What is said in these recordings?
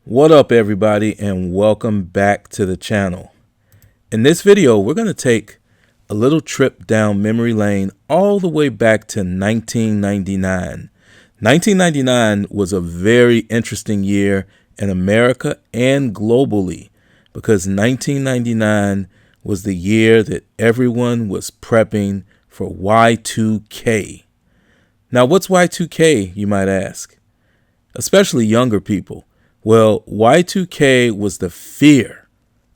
What up, everybody, and welcome back to the channel. In this video, we're going to take a little trip down memory lane all the way back to 1999. 1999 was a very interesting year in America and globally because 1999 was the year that everyone was prepping for Y2K. Now, what's Y2K, you might ask? Especially younger people. Well, Y2K was the fear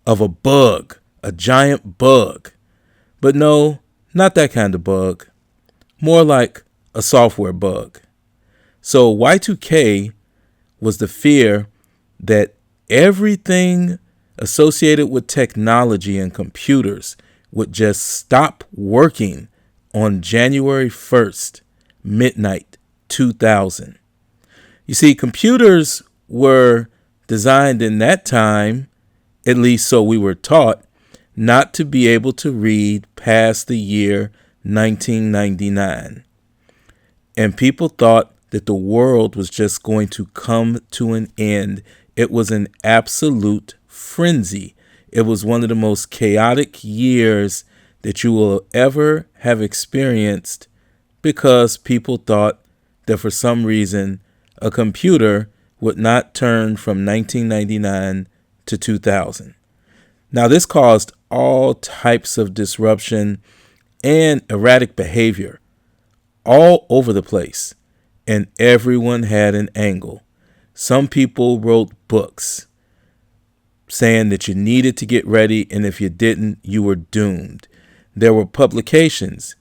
of a bug, a giant bug. But no, not that kind of bug. More like a software bug. So Y2K was the fear that everything associated with technology and computers would just stop working on January 1st, midnight 2000. You see, computers were designed in that time, at least so we were taught, not to be able to read past the year 1999. And people thought that the world was just going to come to an end. It was an absolute frenzy. It was one of the most chaotic years that you will ever have experienced because people thought that for some reason a computer would not turn from 1999 to 2000. Now, this caused all types of disruption and erratic behavior all over the place, and everyone had an angle. Some people wrote books saying that you needed to get ready, and if you didn't, you were doomed. There were publications,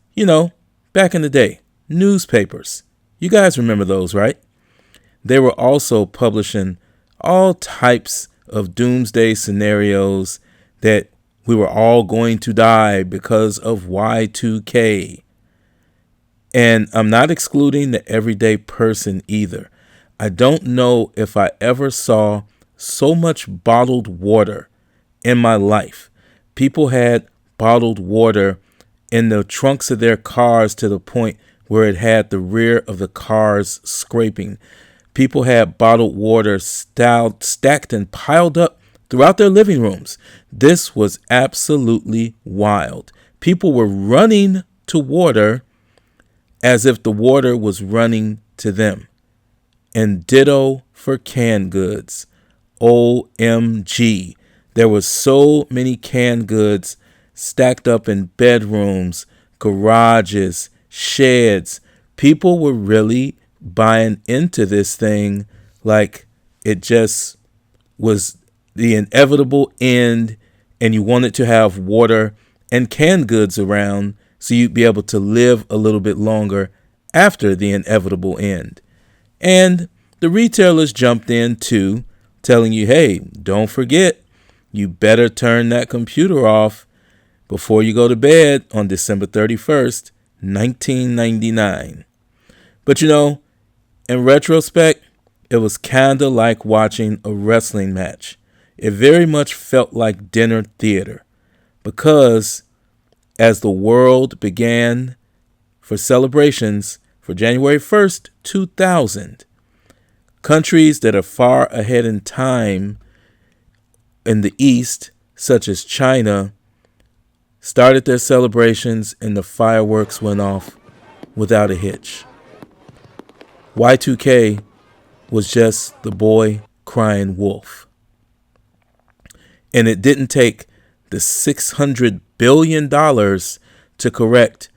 back in the day, newspapers. You guys remember those, right? They were also publishing all types of doomsday scenarios that we were all going to die because of Y2K. And I'm not excluding the everyday person either. I don't know if I ever saw so much bottled water in my life. People had bottled water in the trunks of their cars to the point where it had the rear of the cars scraping. People had bottled water stacked and piled up throughout their living rooms. This was absolutely wild. People were running to water as if the water was running to them. And ditto for canned goods. OMG. There were so many canned goods stacked up in bedrooms, garages, sheds. People were really buying into this thing like it just was the inevitable end, and you wanted to have water and canned goods around so you'd be able to live a little bit longer after the inevitable end. And the retailers jumped in too, telling you, hey, don't forget, you better turn that computer off before you go to bed on December 31st, 1999. But in retrospect, it was kind of like watching a wrestling match. It very much felt like dinner theater because as the world began for celebrations for January 1st, 2000, countries that are far ahead in time in the East, such as China, started their celebrations and the fireworks went off without a hitch. Y2K was just the boy crying wolf. And it didn't take the $600 billion to correct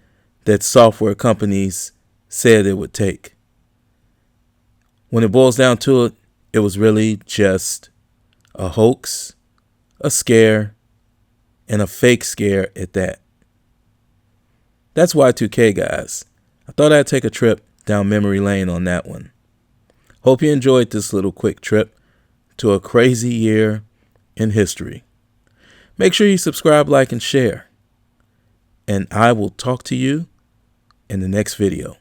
that software companies said it would take. When it boils down to it, it was really just a hoax, a scare, and a fake scare at that. That's Y2K, guys. I thought I'd take a trip down memory lane on that one. Hope you enjoyed this little quick trip to a crazy year in history. Make sure you subscribe, like, and share. And I will talk to you in the next video.